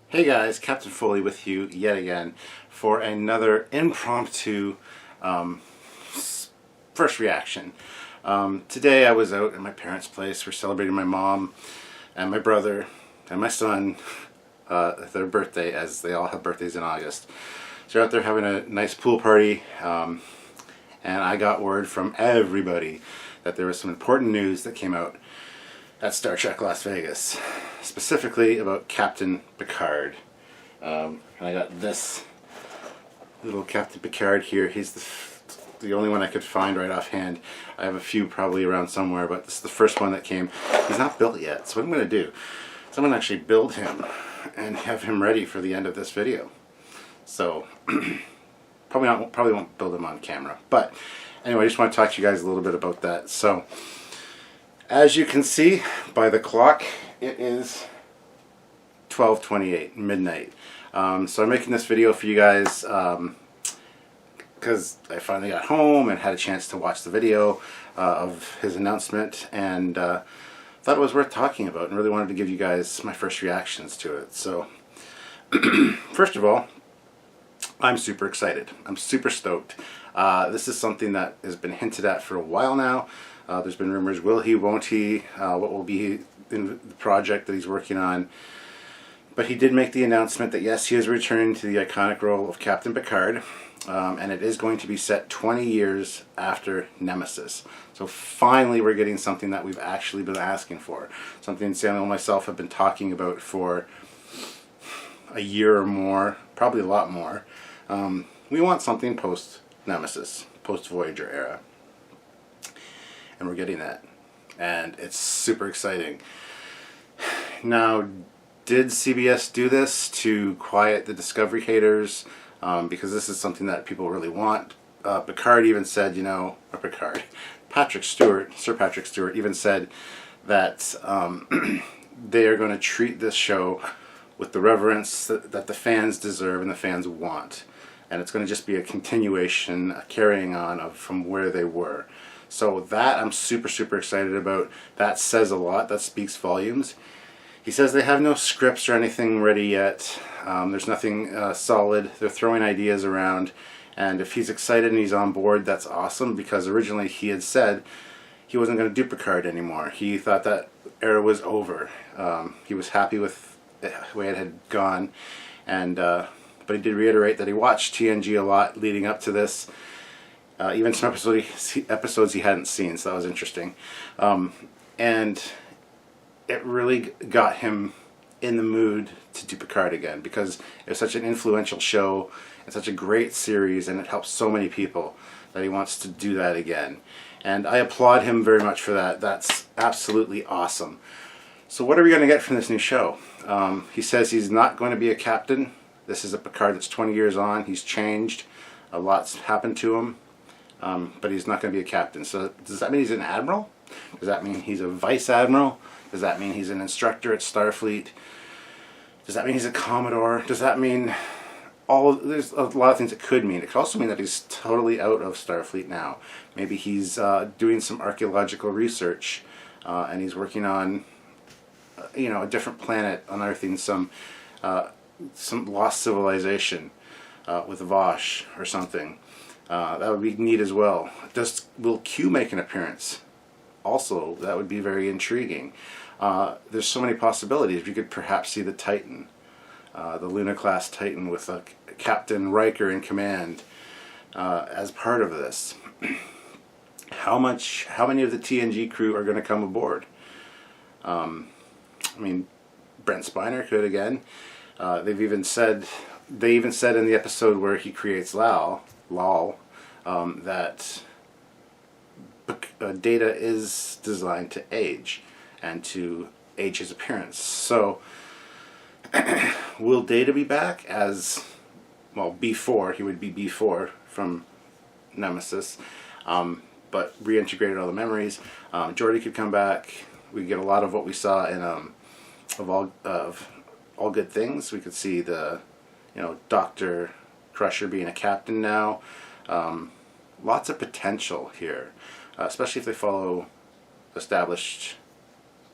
Hey guys, Captain Foley with you yet again for another impromptu first reaction. Today I was out at my parents' place. We're celebrating my mom and my brother and my son their birthday, as they all have birthdays in August. So we're out there having a nice pool party, and I got word from everybody that there was some important news that came out at Star Trek Las Vegas, specifically about Captain Picard. And I got this little Captain Picard here. He's the only one I could find right offhand. I have a few probably around somewhere, but this is the first one that came. He's not built yet, so what I'm going to do is I'm going to actually build him and have him ready for the end of this video. So probably won't build him on camera, but anyway, I just want to talk to you guys a little bit about that. So as you can see by the clock, it is 12:28, midnight. So I'm making this video for you guys because I finally got home and had a chance to watch the video of his announcement, and thought it was worth talking about and really wanted to give you guys my first reactions to it. So first of all, I'm super excited. I'm super stoked. This is something that has been hinted at for a while now. There's been rumors, will he, won't he, what will be in the project that he's working on. But he did make the announcement that yes, he is returning to the iconic role of Captain Picard, and it is going to be set 20 years after Nemesis. So finally we're getting something that we've actually been asking for. Something Samuel and myself have been talking about for a year or more, probably a lot more. We want something post-Nemesis, post-Voyager era. And we're getting that, and it's super exciting. Now, did CBS do this to quiet the Discovery haters? Because this is something that people really want. Picard even said, Sir Patrick Stewart even said that they are going to treat this show with the reverence that the fans deserve and the fans want. And it's going to just be a continuation, a carrying on from where they were. So that I'm super, super excited about. That says a lot. That speaks volumes. He says they have no scripts or anything ready yet. There's nothing solid. They're throwing ideas around. And if he's excited and he's on board, that's awesome, because originally he had said he wasn't going to do Picard anymore. He thought that era was over. He was happy with the way it had gone. And but he did reiterate that he watched TNG a lot leading up to this. Even some episodes he hadn't seen, so that was interesting. And it really got him in the mood to do Picard again, because it was such an influential show and such a great series, and it helped so many people, that he wants to do that again. And I applaud him very much for that. That's absolutely awesome. So what are we going to get from this new show? He says he's not going to be a captain. This is a Picard that's 20 years on. He's changed. A lot's happened to him. But he's not going to be a captain. So does that mean he's an admiral? Does that mean he's a vice admiral? Does that mean he's an instructor at Starfleet? Does that mean he's a commodore? Does that mean there's a lot of things it could mean. It could also mean that he's totally out of Starfleet now. Maybe he's doing some archaeological research, and he's working on a different planet, unearthing some lost civilization with Vosh or something. That would be neat as well. Will Q make an appearance? Also, that would be very intriguing. There's so many possibilities. You could perhaps see the Titan, the Luna-class Titan, with Captain Riker in command as part of this. How many of the TNG crew are going to come aboard? I mean, Brent Spiner could again. They even said in the episode where he creates Lal, that Data is designed to age, and to age his appearance. So will Data be back as, well, B4? He would be B4 from Nemesis, but reintegrated all the memories. Geordi could come back. We could get a lot of what we saw in of All Good Things. We could see the Dr. Crusher being a captain now. Lots of potential here, especially if they follow established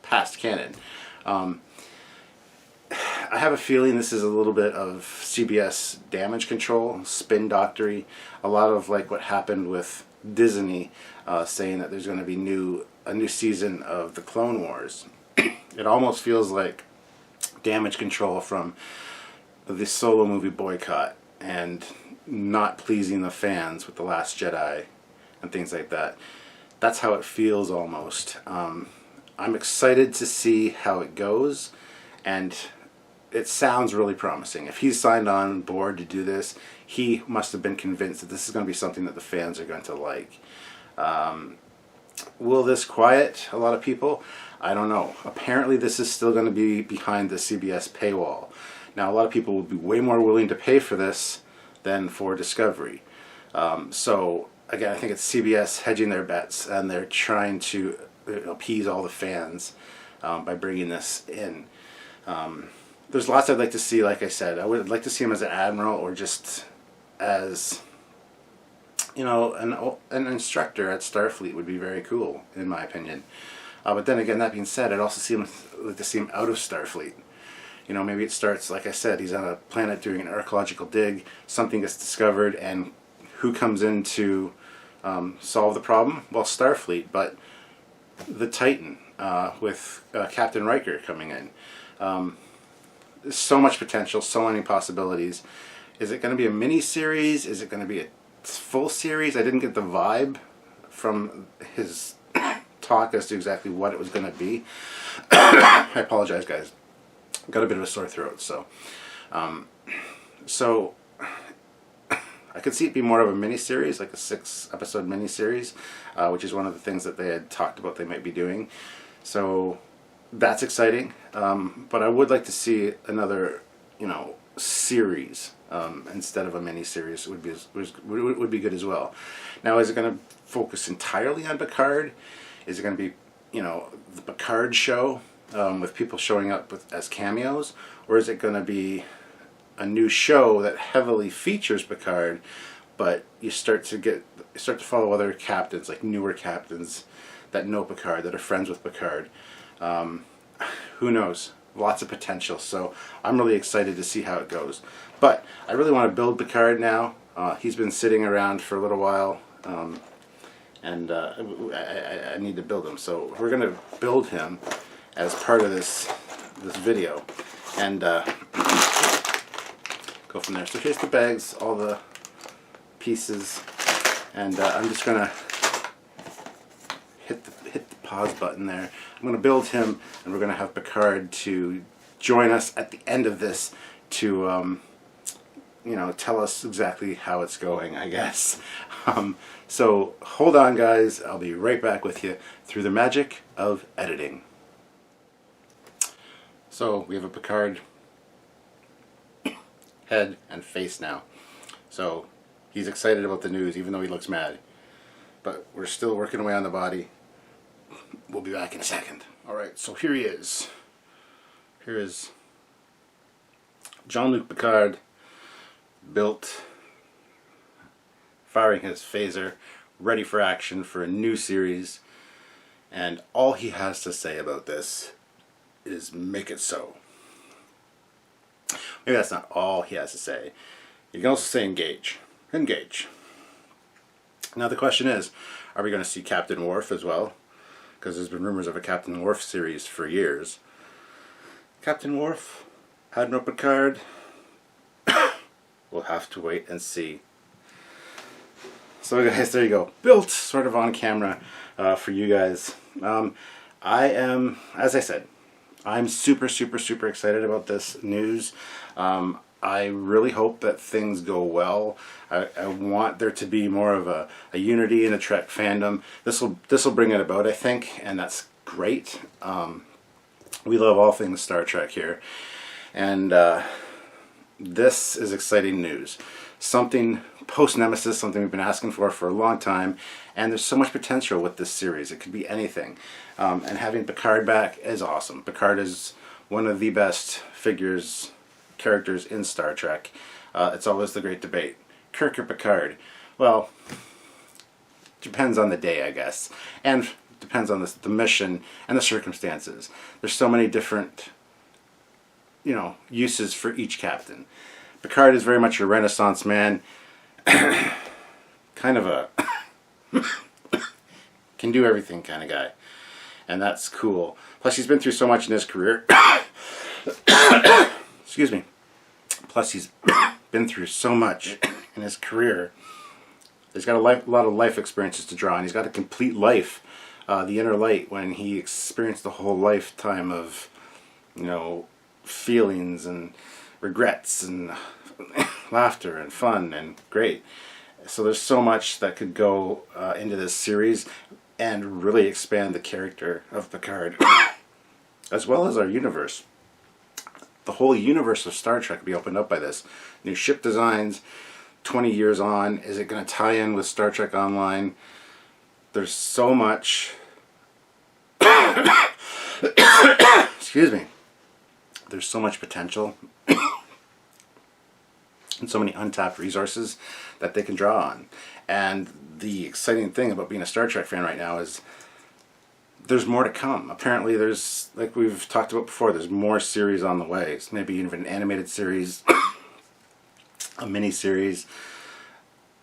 past canon. I have a feeling this is a little bit of CBS damage control, spin doctory, a lot of like what happened with Disney saying that there's going to be a new season of the Clone Wars. It almost feels like damage control from the Solo movie boycott and not pleasing the fans with The Last Jedi and things like that. That's how it feels almost. I'm excited to see how it goes, and it sounds really promising. If he's signed on board to do this, he must have been convinced that this is going to be something that the fans are going to like. Will this quiet a lot of people? I don't know. Apparently this is still going to be behind the CBS paywall. Now a lot of people will be way more willing to pay for this than for Discovery. So again, I think it's CBS hedging their bets, and they're trying to appease all the fans by bringing this in. There's lots I'd like to see. Like I said, I would like to see him as an admiral, or just as, you know, an instructor at Starfleet would be very cool, in my opinion. But then again, that being said, I'd also like to see him out of Starfleet. You know, maybe it starts, like I said, he's on a planet doing an archaeological dig, something gets discovered, and who comes in to solve the problem? Well, Starfleet, but the Titan, with Captain Riker coming in. There's so much potential, so many possibilities. Is it going to be a mini-series? Is it going to be a full series? I didn't get the vibe from his talk as to exactly what it was going to be. I apologize, guys. Got a bit of a sore throat, so I could see it be more of a mini-series, like a 6-episode mini-series, which is one of the things that they had talked about they might be doing. So that's exciting, but I would like to see another, you know, series instead of a mini-series. Would be good as well. Now, is it going to focus entirely on Picard? Is it going to be, you know, the Picard show with people showing up as cameos, or is it going to be a new show that heavily features Picard, but you start to follow other captains, like newer captains that know Picard, that are friends with Picard? Who knows? Lots of potential. So I'm really excited to see how it goes. But I really want to build Picard now. He's been sitting around for a little while, and I need to build him. So we're going to build him as part of this video, and go from there. So here's the bags, all the pieces, and I'm just going to hit the pause button there. I'm going to build him, and we're going to have Picard to join us at the end of this to you know, tell us exactly how it's going, I guess. So hold on, guys. I'll be right back with you through the magic of editing. So we have a Picard head and face now. So he's excited about the news, even though he looks mad. But we're still working away on the body. We'll be back in a second. Alright, so here he is. Here is Jean-Luc Picard, built, firing his phaser, ready for action for a new series. And all he has to say about this is make it so. Maybe that's not all he has to say. You can also say engage. Engage. Now the question is, are we going to see Captain Worf as well? Because there's been rumors of a Captain Worf series for years. Captain Worf? Admiral Picard? We'll have to wait and see. So guys, there you go. Built sort of on camera for you guys. I am, as I said, I'm super excited about this news. I really hope that things go well. I want there to be more of a unity in the Trek fandom. This will bring it about, I think, and that's great. We love all things Star Trek here, and this is exciting news. Something post-Nemesis, something we've been asking for a long time, and there's so much potential with this series. It could be anything. And having Picard back is awesome. Picard is one of the best characters in Star Trek. It's always the great debate. Kirk or Picard? Well, depends on the day, I guess. And depends on the mission and the circumstances. There's so many different uses for each captain. Picard is very much a Renaissance man, kind of a can do everything kind of guy, and that's cool. Plus, he's been through so much in his career. Excuse me. Plus, he's been through so much in his career. He's got a lot of life experiences to draw, and he's got a complete life, the inner light, when he experienced the whole lifetime of, feelings and regrets and laughter and fun and great. So there's so much that could go into this series and really expand the character of Picard, as well as our universe. The whole universe of Star Trek will be opened up by this. New ship designs, 20 years on. Is it going to tie in with Star Trek Online? There's so much. Excuse me. There's so much potential and so many untapped resources that they can draw on. And the exciting thing about being a Star Trek fan right now is there's more to come. Apparently there's, like we've talked about before, there's more series on the way. It's maybe even an animated series, a mini-series,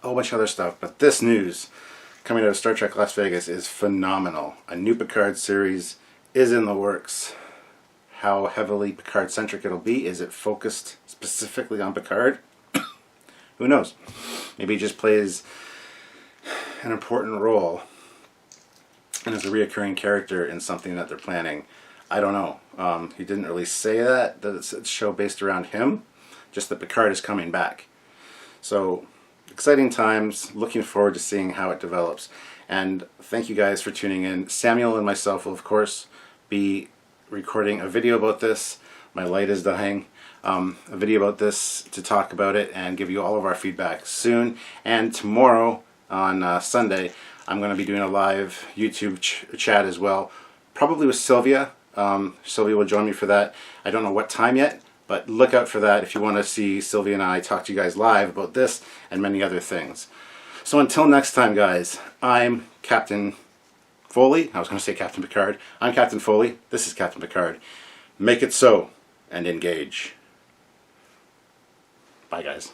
a whole bunch of other stuff. But this news coming out of Star Trek Las Vegas is phenomenal. A new Picard series is in the works. How heavily Picard-centric it'll be. Is it focused specifically on Picard? Who knows? Maybe he just plays an important role and is a reoccurring character in something that they're planning. I don't know. He didn't really say that it's a show based around him, just that Picard is coming back. So, exciting times. Looking forward to seeing how it develops. And thank you guys for tuning in. Samuel and myself will, of course, be recording a video about this. My light is dying. A video about this to talk about it and give you all of our feedback soon. And tomorrow on Sunday, I'm going to be doing a live YouTube chat as well, probably with Sylvia. Sylvia will join me for that. I don't know what time yet, but look out for that if you want to see Sylvia and I talk to you guys live about this and many other things. So until next time, guys, I'm Captain Foley. I was going to say Captain Picard. I'm Captain Foley. This is Captain Picard. Make it so and engage. Bye, guys.